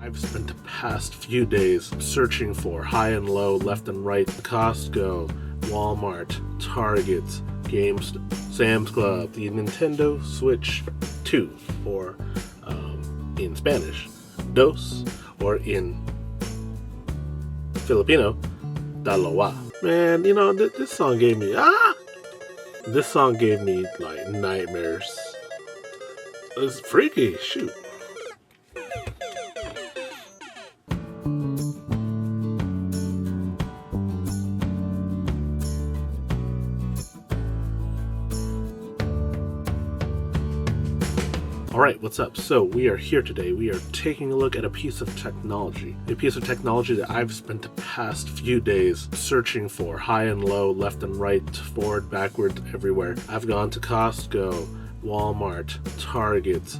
I've spent the past few days searching for high and low, left and right, Costco, Walmart, Target, Sam's Club, the Nintendo Switch 2, or in Spanish, Dos, or in Filipino, Dalawa. Man, you know, this song gave me, This song gave me, like, nightmares. It's freaky, shoot. Alright, what's up? So we are here today. We are taking a look at a piece of technology. A piece of technology that I've spent the past few days searching for. High and low, left and right, forward, backward, everywhere. I've gone to Costco, Walmart, Target,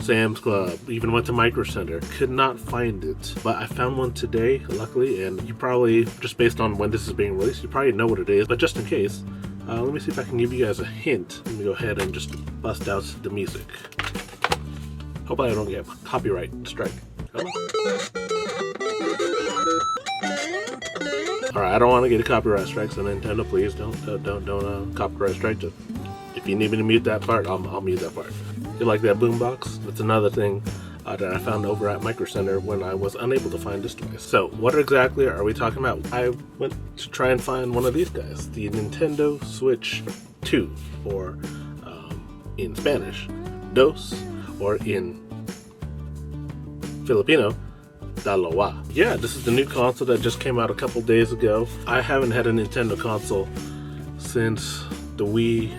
Sam's Club, even went to Micro Center. Could not find it. But I found one today, luckily, and you probably, just based on when this is being released, you probably know what it is. But just in case, let me see if I can give you guys a hint. Let me go ahead and just bust out the music. Hope I don't get a copyright strike. Alright, I don't want to get a copyright strike, so Nintendo, please don't copyright strike. Just, if you need me to mute that part, I'll mute that part. You like that boombox? That's another thing that I found over at Micro Center when I was unable to find this device. So, what exactly are we talking about? I went to try and find one of these guys, the Nintendo Switch 2, or in Spanish, Dos, or in Filipino, Dalawa. Yeah, this is the new console that just came out a couple days ago. I haven't had a Nintendo console since the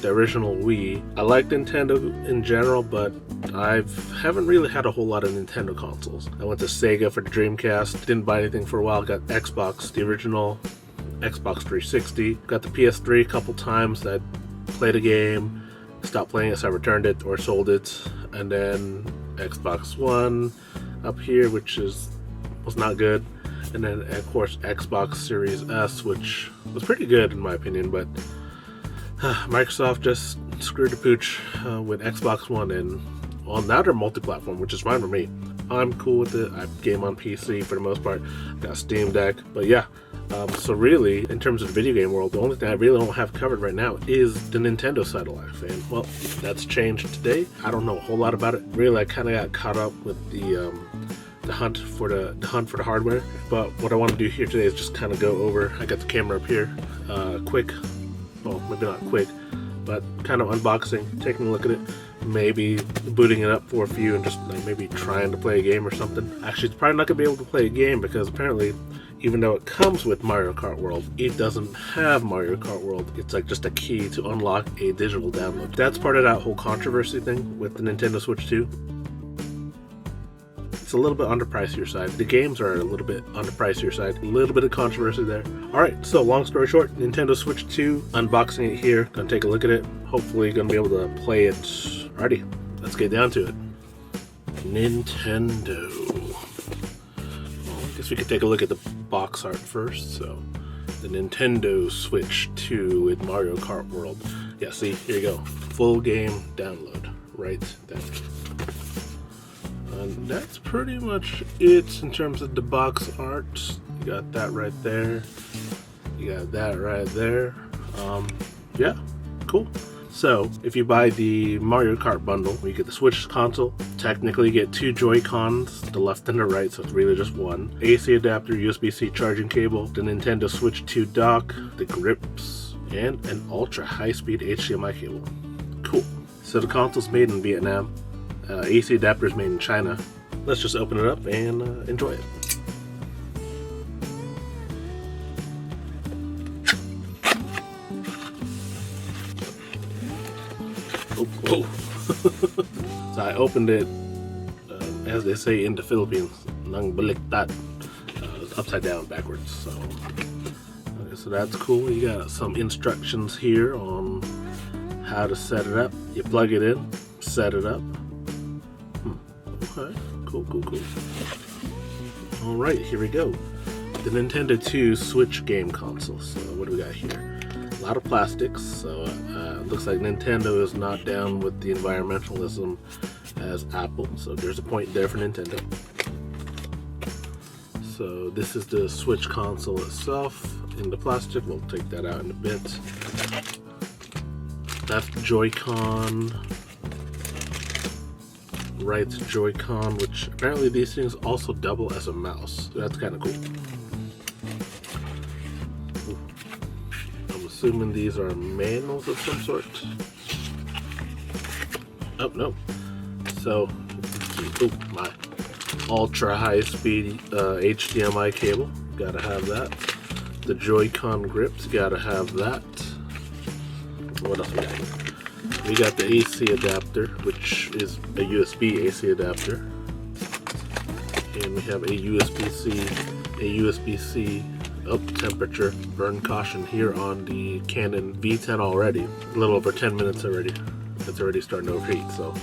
original Wii. I like Nintendo in general, but I haven't really had a whole lot of Nintendo consoles. I went to Sega for the Dreamcast, didn't buy anything for a while, got Xbox, the original Xbox 360, got the PS3 a couple times. I played a game, stopped playing it, so I returned it or sold it, and then Xbox One up here, which was not good, and then of course Xbox Series S, which was pretty good in my opinion, but Microsoft just screwed the pooch with Xbox One, and now they're multi-platform, which is fine for me. I'm cool with it. I game on PC for the most part. Got Steam Deck, but yeah. So really, in terms of the video game world, the only thing I really don't have covered right now is the Nintendo side of life. And well, that's changed today. I don't know a whole lot about it. Really, I kind of got caught up with the hunt for the hardware. But what I want to do here today is just kind of go over. I got the camera up here, quick. Well, maybe not quick, but kind of unboxing, taking a look at it, maybe booting it up for a few and just like maybe trying to play a game or something. Actually, it's probably not going to be able to play a game because apparently, even though it comes with Mario Kart World, it doesn't have Mario Kart World. It's like just a key to unlock a digital download. That's part of that whole controversy thing with the Nintendo Switch 2. It's a little bit on the pricier side. The games are a little bit on the pricier side. A little bit of controversy there. Alright, so long story short, Nintendo Switch 2, unboxing it here. Gonna take a look at it. Hopefully gonna be able to play it. Alrighty, let's get down to it. Nintendo. Well, I guess we could take a look at the box art first. So, the Nintendo Switch 2 with Mario Kart World. Yeah, see, here you go. Full game download right there. And that's pretty much it in terms of the box art. You got that right there. You got that right there. Yeah, cool. So, if you buy the Mario Kart bundle, you get the Switch console. Technically, you get two Joy-Cons, the left and the right, so it's really just one. AC adapter, USB-C charging cable, the Nintendo Switch 2 dock, the grips, and an ultra high-speed HDMI cable. Cool. So the console's made in Vietnam. AC adapter is made in China. Let's just open it up and enjoy it. Oh. So I opened it, as they say in the Philippines, nang baliktad, upside down, backwards. So that's cool. You got some instructions here on how to set it up. You plug it in, set it up. Okay, cool. Alright, here we go. The Nintendo 2 Switch game console. So what do we got here? A lot of plastics, so looks like Nintendo is not down with the environmentalism has Apple, so there's a point there for Nintendo. So this is the Switch console itself in the plastic. We'll take that out in a bit. That's Joy-Con. Right Joy-Con, which apparently these things also double as a mouse. So that's kind of cool. I'm assuming these are manuals of some sort. Oh, no. So, my ultra high speed HDMI cable. Gotta have that. The Joy-Con grips. Gotta have that. What else we got? We got the AC adapter, which is a USB AC adapter. And we have a USB-C, temperature, burn caution here on the Canon V10 already. A little over 10 minutes already. It's already starting to overheat, so.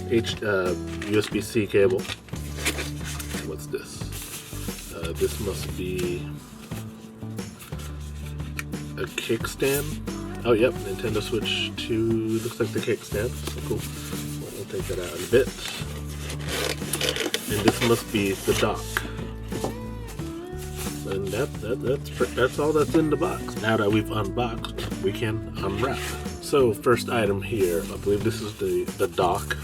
USB-C cable. What's this? This must be a kickstand. Oh, yep, Nintendo Switch 2 looks like the kickstand. So cool. We'll take that out in a bit. And this must be the dock. And that's all that's in the box. Now that we've unboxed, we can unwrap. So first item here, I believe this is the dock.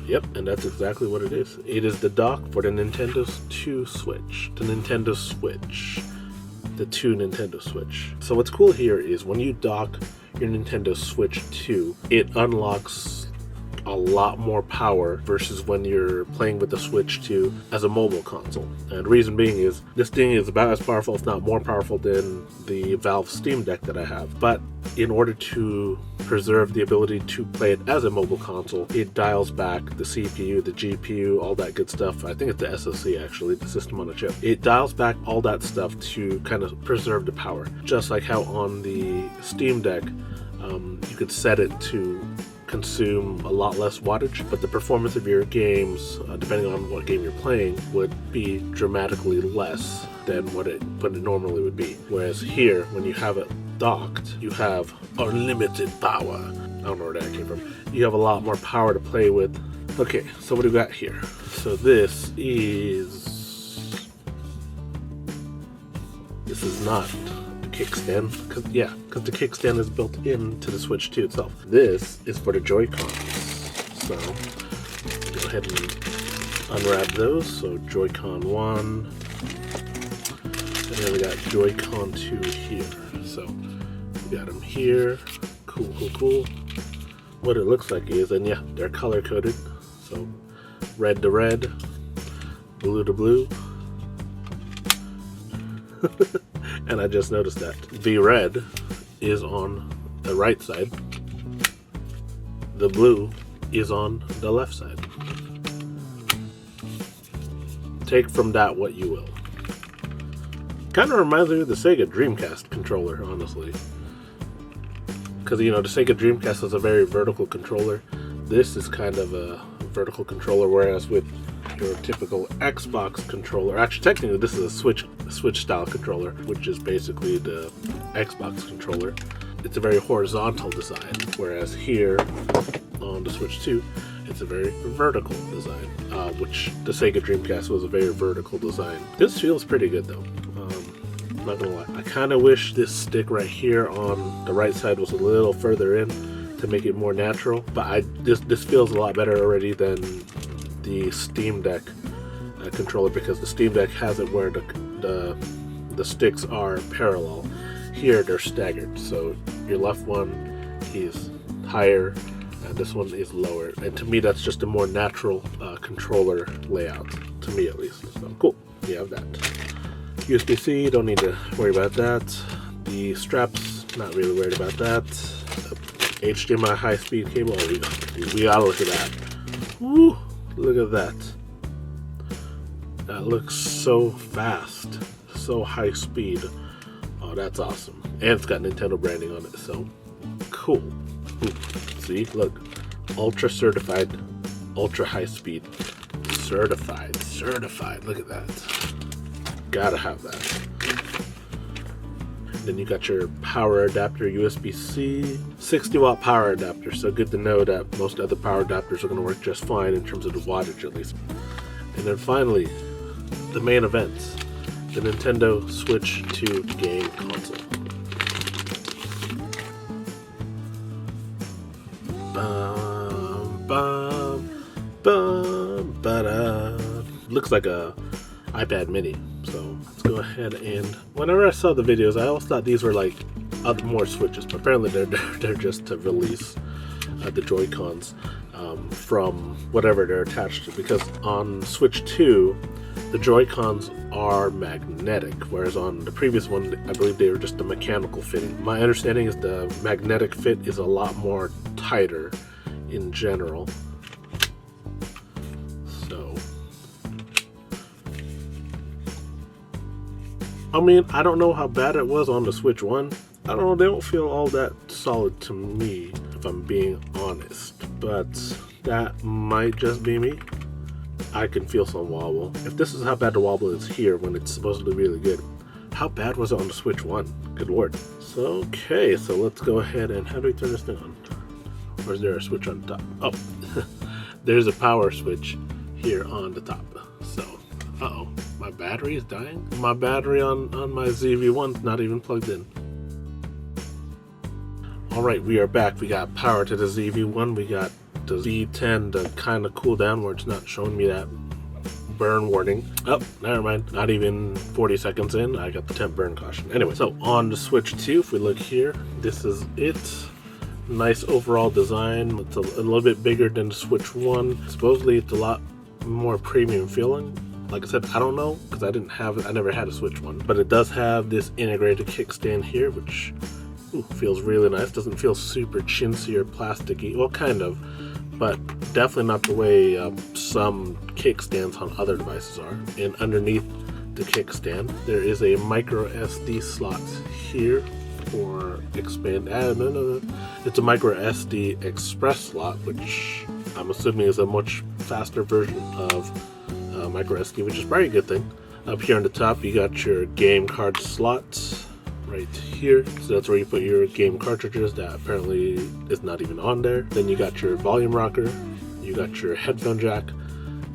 Yep, and that's exactly what it is. It is the dock for the Nintendo 2 Switch. The Nintendo Switch. The 2 Nintendo Switch. So what's cool here is when you dock your Nintendo Switch 2, it unlocks a lot more power versus when you're playing with the Switch 2 as a mobile console. And the reason being is this thing is about as powerful, if not more powerful, than the Valve Steam Deck that I have. But in order to preserve the ability to play it as a mobile console, it dials back the CPU, the GPU, all that good stuff. I think it's the SoC actually, the system on a chip. It dials back all that stuff to kind of preserve the power. Just like how on the Steam Deck, you could set it to consume a lot less wattage, but the performance of your games, depending on what game you're playing, would be dramatically less than what it normally would be. Whereas here, when you have it docked, you have unlimited power. I don't know where that came from. You have a lot more power to play with. Okay, so what do we got here? So this is not the kickstand, because the kickstand is built into the Switch 2 itself. This is for the Joy-Cons. So go ahead and unwrap those. So Joy-Con 1, and then we got Joy-Con 2 here. So we got them here. Cool. What it looks like is, and yeah, they're color coded. So red to red, blue to blue. And I just noticed that the red is on the right side, the blue is on the left side. Take from that what you will. Kind of reminds me of the Sega Dreamcast controller, honestly. Because, you know, the Sega Dreamcast is a very vertical controller. This is kind of a vertical controller, whereas with your typical Xbox controller, actually technically this is a Switch style controller, which is basically the Xbox controller. It's a very horizontal design, whereas here on the Switch 2, it's a very vertical design, which the Sega Dreamcast was a very vertical design. This feels pretty good though. I'm not gonna lie. I kind of wish this stick right here on the right side was a little further in to make it more natural, but this feels a lot better already than the Steam Deck controller, because the Steam Deck has it where the sticks are parallel. Here they're staggered, so your left one is higher and this one is lower, and to me that's just a more natural controller layout, to me at least. So cool, you have that. USB-C, don't need to worry about that. The straps, not really worried about that. HDMI high-speed cable, oh, we gotta look at that. Woo, look at that. That looks so fast, so high speed. Oh, that's awesome. And it's got Nintendo branding on it, so cool. Ooh, see, look, ultra certified, ultra high speed, certified, look at that. Gotta have that. Then you got your power adapter, USB-C, 60-watt power adapter. So good to know that most other power adapters are going to work just fine in terms of the wattage at least. And then finally, the main event, the Nintendo Switch 2 game console. Looks like a iPad mini. So let's go ahead and whenever I saw the videos, I always thought these were like other more Switches, but apparently they're just to release the Joy-Cons from whatever they're attached to, because on Switch 2 the Joy-Cons are magnetic, whereas on the previous one I believe they were just a mechanical fitting. My understanding is the magnetic fit is a lot more tighter in general. So I mean, I don't know how bad it was on the Switch 1. I don't know, they don't feel all that solid to me, if I'm being honest. But that might just be me. I can feel some wobble. If this is how bad the wobble is here when it's supposedly really good, how bad was it on the Switch 1? Good lord. So, okay, so let's go ahead and, how do we turn this thing on? Or is there a switch on top? Oh, there's a power switch here on the top. So, uh-oh, my battery is dying? My battery on my ZV-1's not even plugged in. Alright, we are back. We got power to the ZV-1. We got the Z10 to kind of cool down where it's not showing me that burn warning. Oh, never mind. Not even 40 seconds in, I got the temp burn caution. Anyway, so on the Switch 2, if we look here, this is it. Nice overall design. It's a little bit bigger than the Switch 1. Supposedly it's a lot more premium feeling. Like I said, I don't know, because I never had a Switch 1. But it does have this integrated kickstand here, which feels really nice. Doesn't feel super chintzy or plasticky. Well, kind of, but definitely not the way some kickstands on other devices are. And underneath the kickstand, there is a micro SD slot here for expand. No. It's a micro SD express slot, which I'm assuming is a much faster version of micro SD, which is probably a good thing. Up here on the top, you got your game card slots right here, so that's where you put your game cartridges. That apparently is not even on there. Then you got your volume rocker, you got your headphone jack,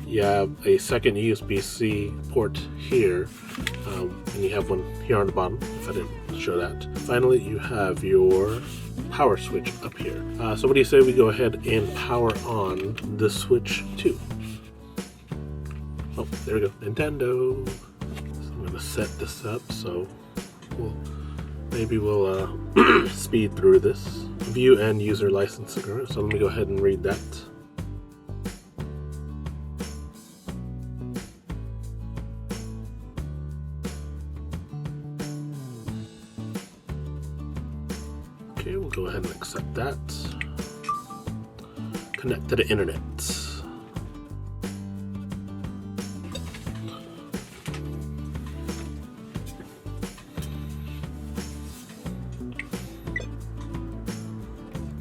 you have a second USB-C port here, and you have one here on the bottom, if I didn't show that. Finally, you have your power switch up here. So what do you say we go ahead and power on the Switch 2? Oh, there we go, Nintendo. So I'm gonna set this up so maybe we'll speed through this. View and user license agreement. So let me go ahead and read that. Okay, we'll go ahead and accept that. Connect to the internet.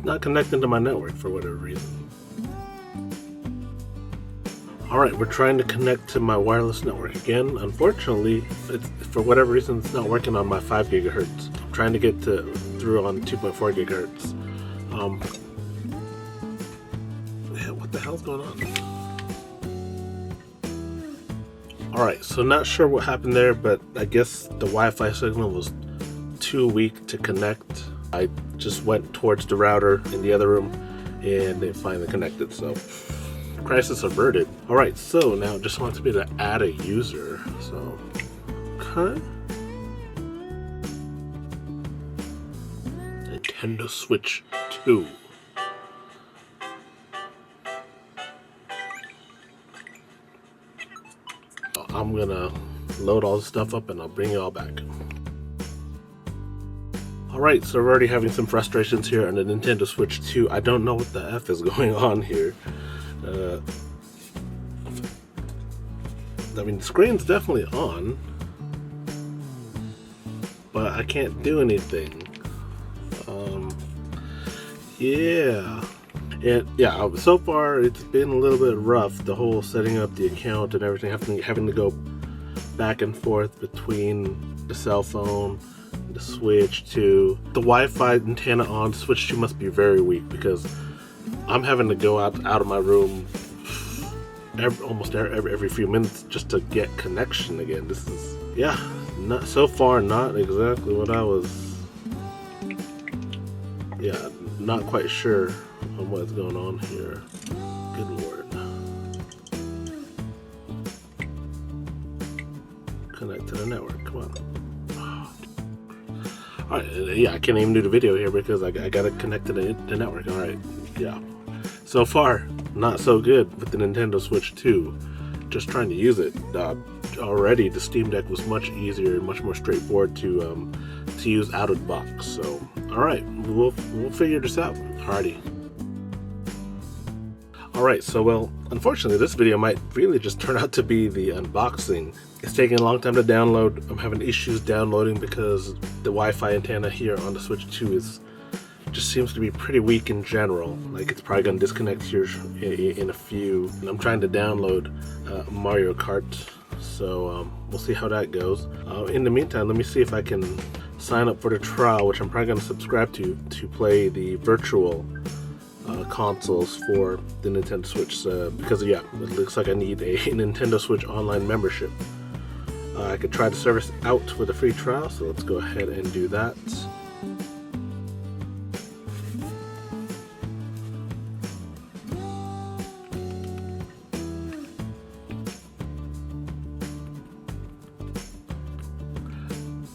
Not connecting to my network for whatever reason. Alright, we're trying to connect to my wireless network again. Unfortunately, for whatever reason, it's not working on my 5 gigahertz. I'm trying to get through on 2.4 gigahertz. Yeah, what the hell's going on? Alright, so not sure what happened there, but I guess the Wi-Fi signal was too weak to connect. I just went towards the router in the other room and it finally connected, so crisis averted. Alright, so now it just wants me to add a user, so okay. Nintendo Switch 2. I'm gonna load all this stuff up and I'll bring you all back. Alright, so we're already having some frustrations here on the Nintendo Switch 2. I don't know what the F is going on here. I mean, the screen's definitely on, but I can't do anything. Yeah. And yeah, so far it's been a little bit rough, the whole setting up the account and everything, having to go back and forth between the cell phone, the Switch 2. The Wi-Fi antenna on Switch 2 must be very weak because I'm having to go out of my room almost every few minutes just to get connection again. This is, yeah, not so far, not exactly what I was, yeah, not quite sure on what's going on here. Good Lord. Connect to the network, come on. Alright, yeah, I can't even do the video here because I gotta connect to the network. Alright, yeah. So far, not so good with the Nintendo Switch 2. Just trying to use it. Already, the Steam Deck was much easier and much more straightforward to use out of the box. So, alright, we'll figure this out. Alrighty. Alright, so well, unfortunately this video might really just turn out to be the unboxing. It's taking a long time to download. I'm having issues downloading because the Wi-Fi antenna here on the Switch 2 just seems to be pretty weak in general. Like, it's probably going to disconnect here in a few. And I'm trying to download Mario Kart, so we'll see how that goes. In the meantime, let me see if I can sign up for the trial, which I'm probably going to subscribe to play the virtual consoles for the Nintendo Switch, because yeah, it looks like I need a Nintendo Switch online membership. I could try the service out with a free trial, so let's go ahead and do that.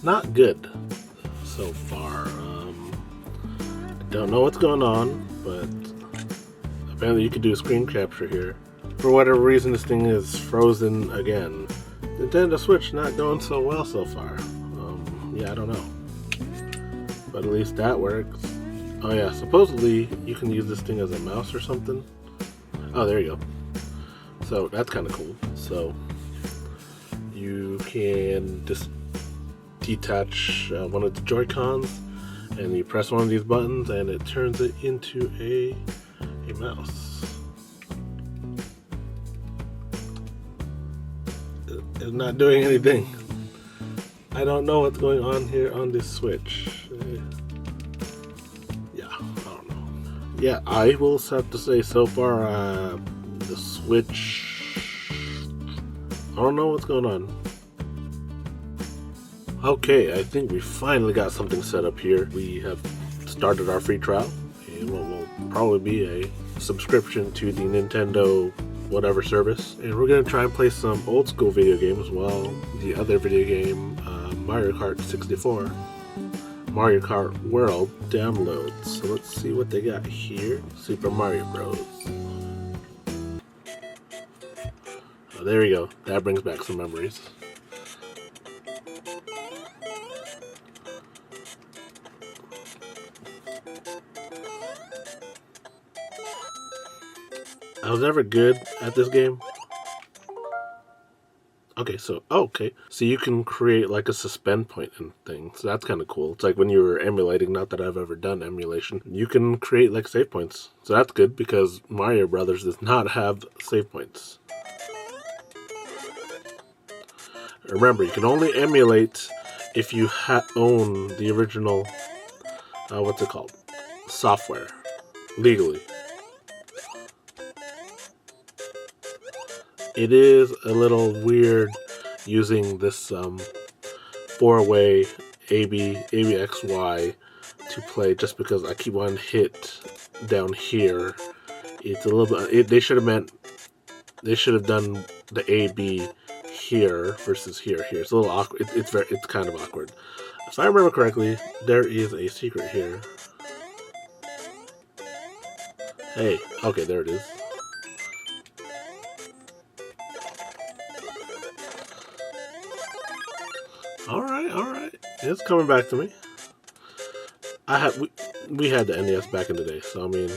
Not good so far. I don't know what's going on, but apparently you can do a screen capture here. For whatever reason, this thing is frozen again. Nintendo Switch not going so well so far. Yeah, I don't know. But at least that works. Oh yeah, supposedly you can use this thing as a mouse or something. Oh, there you go. So that's kind of cool. So you can just detach one of the Joy-Cons, and you press one of these buttons and it turns it into a mouse. It's not doing anything. I don't know what's going on here on this Switch. Yeah, I don't know. Yeah, I will have to say so far, the Switch, I don't know what's going on. Okay, I think we finally got something set up here. We have started our free trial, and what will probably be a subscription to the Nintendo whatever service. And we're going to try and play some old school video games while the other video game, Mario Kart 64, Mario Kart World, downloads. So let's see what they got here. Super Mario Bros. Oh, there we go. That brings back some memories. I was never good at this game. Okay, so so you can create like a suspend point and thing. So that's kind of cool. It's like when you were emulating. Not that I've ever done emulation. You can create like save points. So that's good because Mario Brothers does not have save points. Remember, you can only emulate if you own the original, what's it called? Software, legally. It is a little weird using this four-way ABXY to play, just because I keep one hit down here. It's a little bit. They should have done the AB here versus here. It's a little awkward. It's kind of awkward. If I remember correctly, there is a secret here. Hey, okay, there it is. Alright. It's coming back to me. We had the NES back in the day, so I mean,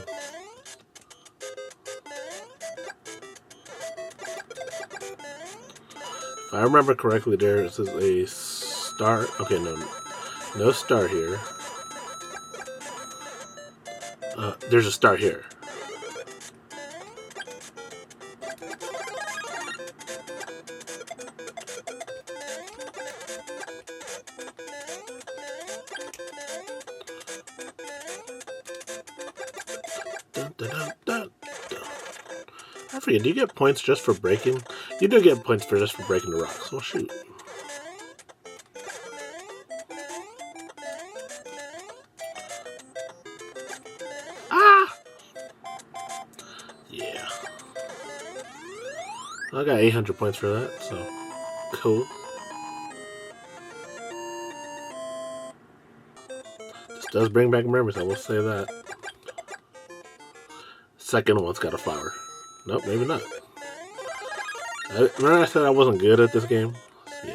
if I remember correctly, there is a star. Okay, no star here. There's a star here. dun, dun, dun, dun, dun. I forget, do you get points just for breaking? You do get points for just for breaking the rocks. Well, shoot. Ah! Yeah. I got 800 points for that, so cool. This does bring back memories, I will say that. Second one's got a flower. Nope, maybe not. Remember I said I wasn't good at this game? Yeah.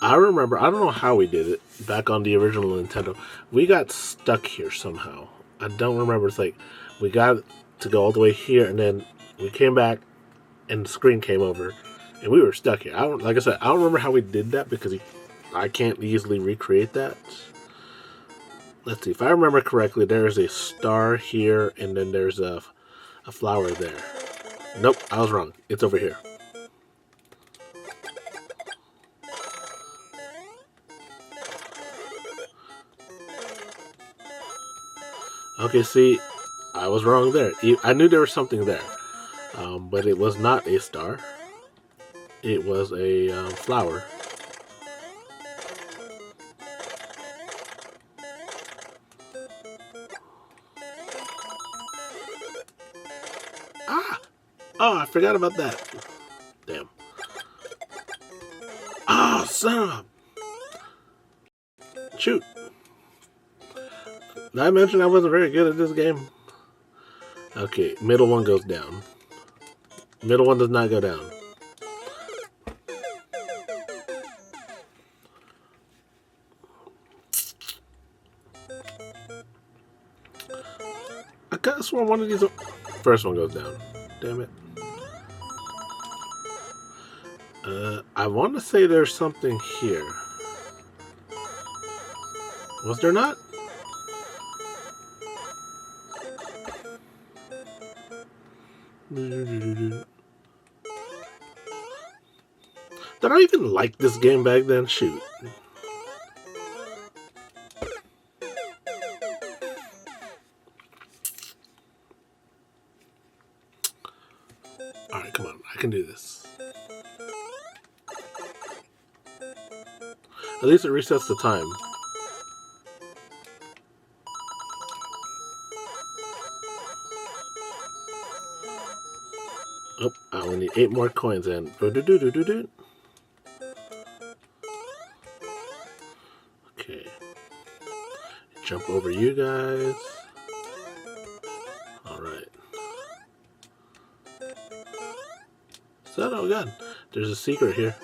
I remember, I don't know how we did it back on the original Nintendo. We got stuck here somehow. I don't remember. It's like we got to go all the way here, and then we came back, and the screen came over, and we were stuck here. Like I said, I don't remember how we did that because I can't easily recreate that. Let's see. If I remember correctly, there's a star here, and then there's a flower there. Nope, I was wrong. It's over here. Okay, see, I was wrong there. I knew there was something there, but it was not a star. It was a flower. Ah! Oh, I forgot about that. Damn. Oh, son of a... Shoot. Did I mention I wasn't very good at this game? Okay, middle one goes down. Middle one does not go down. I could have sworn one of these... First one goes down. Damn it. I want to say there's something here. Was there not? Did I even like this game back then? Shoot. Alright, come on. I can do this. At least it resets the time. Oh, I only need 8 more coins and okay. Jump over you guys. Alright. So, oh god, there's a secret here.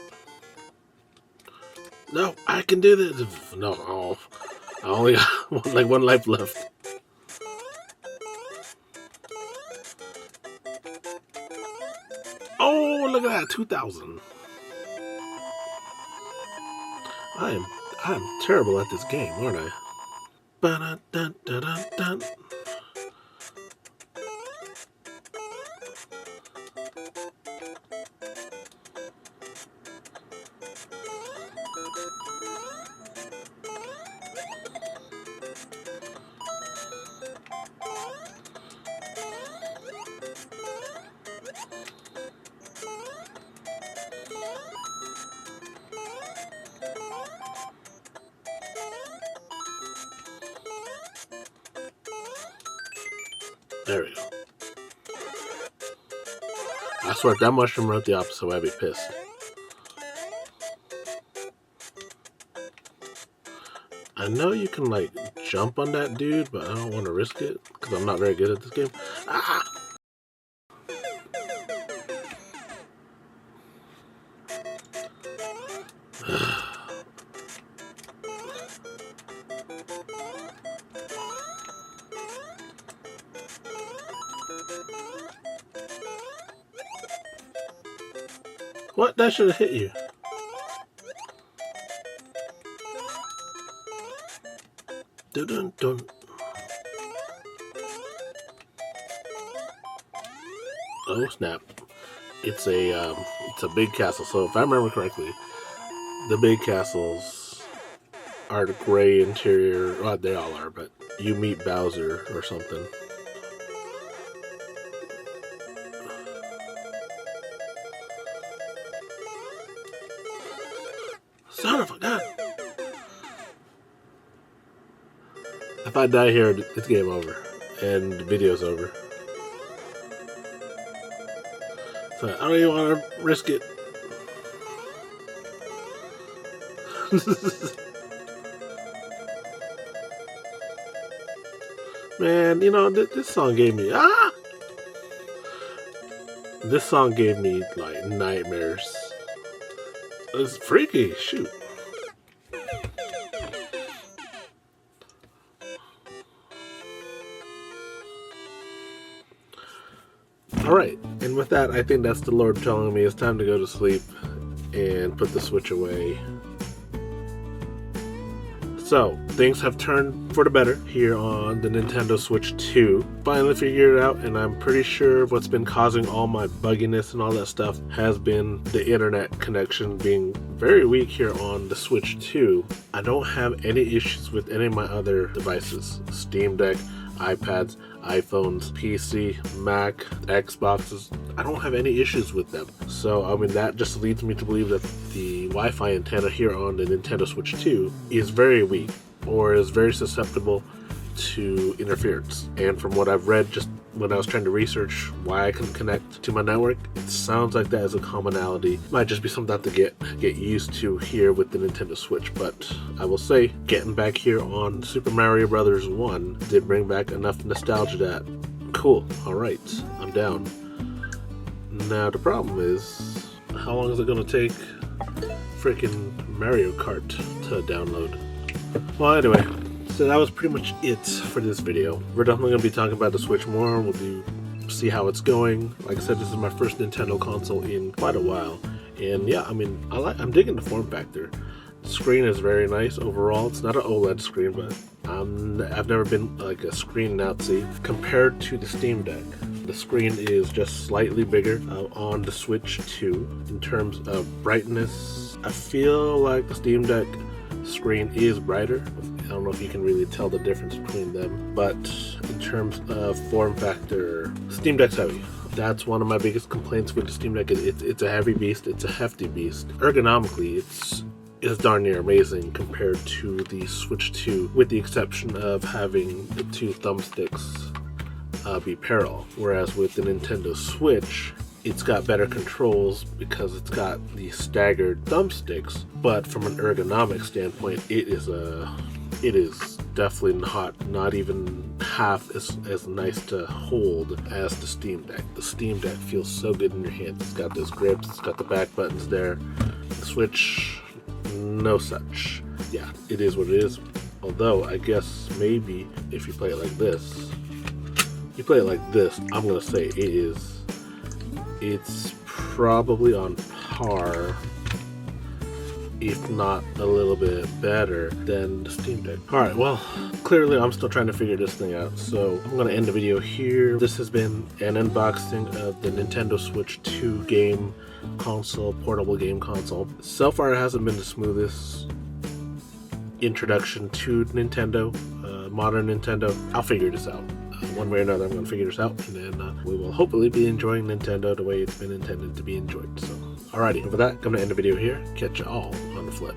No, I can do this. No, oh, I only got like 1 life left. Oh, look at that, 2,000. I am terrible at this game, aren't I? Ba-da-dun-dun-dun-dun. There we go. I swear, if that mushroom went the opposite way, I'd be pissed. I know you can, like, jump on that dude, but I don't want to risk it, because I'm not very good at this game. Ah! What? That should have hit you. Dun dun dun. Oh snap! It's a big castle. So if I remember correctly, the big castles are the gray interior. Well, they all are, but you meet Bowser or something. Son of a gun! If I die here, it's game over, and the video's over. So I don't even want to risk it. Man, you know, this song gave me This song gave me like nightmares. It's freaky. Shoot. Alright, and with that, I think that's the Lord telling me it's time to go to sleep and put the Switch away. So, things have turned for the better here on the Nintendo Switch 2. Finally figured it out, and I'm pretty sure what's been causing all my bugginess and all that stuff has been the internet connection being very weak here on the Switch 2. I don't have any issues with any of my other devices. Steam Deck, iPads, iPhones, PC, Mac, Xboxes. I don't have any issues with them. So, I mean, that just leads me to believe that the Wi-Fi antenna here on the Nintendo Switch 2 is very weak or is very susceptible to interference. And from what I've read, just when I was trying to research why I couldn't connect to my network, it sounds like that is a commonality. Might just be something to get used to here with the Nintendo Switch. But I will say, getting back here on Super Mario Bros. 1 did bring back enough nostalgia that, cool, alright, I'm down. Now the problem is, how long is it going to take freaking Mario Kart to download? Well, anyway, so that was pretty much it for this video. We're definitely going to be talking about the Switch more. We'll see how it's going. Like I said, this is my first Nintendo console in quite a while. And yeah, I mean, I'm digging the form factor. The screen is very nice overall. It's not an OLED screen, but I've never been like a screen Nazi. Compared to the Steam Deck, the screen is just slightly bigger on the Switch 2. In terms of brightness, I feel like the Steam Deck screen is brighter. I don't know if you can really tell the difference between them, but in terms of form factor, Steam Deck's heavy. That's one of my biggest complaints with the Steam Deck. It's a heavy beast, it's a hefty beast. Ergonomically, it's darn near amazing compared to the Switch 2, with the exception of having the two thumbsticks be parallel. Whereas with the Nintendo Switch, it's got better controls because it's got the staggered thumbsticks, but from an ergonomic standpoint, it is definitely not even half as nice to hold as the Steam Deck. The Steam Deck feels so good in your hands. It's got those grips, it's got the back buttons there. The Switch, no such. Yeah, it is what it is. Although, I guess maybe if you play it like this, I'm gonna say it's probably on par, if not a little bit better than the Steam Deck. Alright, well, clearly I'm still trying to figure this thing out, so I'm going to end the video here. This has been an unboxing of the Nintendo Switch 2 game console, portable game console. So far it hasn't been the smoothest introduction to Nintendo, modern Nintendo. I'll figure this out. One way or another, I'm going to figure this out, and then we will hopefully be enjoying Nintendo the way it's been intended to be enjoyed. So, alrighty, with that, I'm going to end the video here. Catch you all on the flip.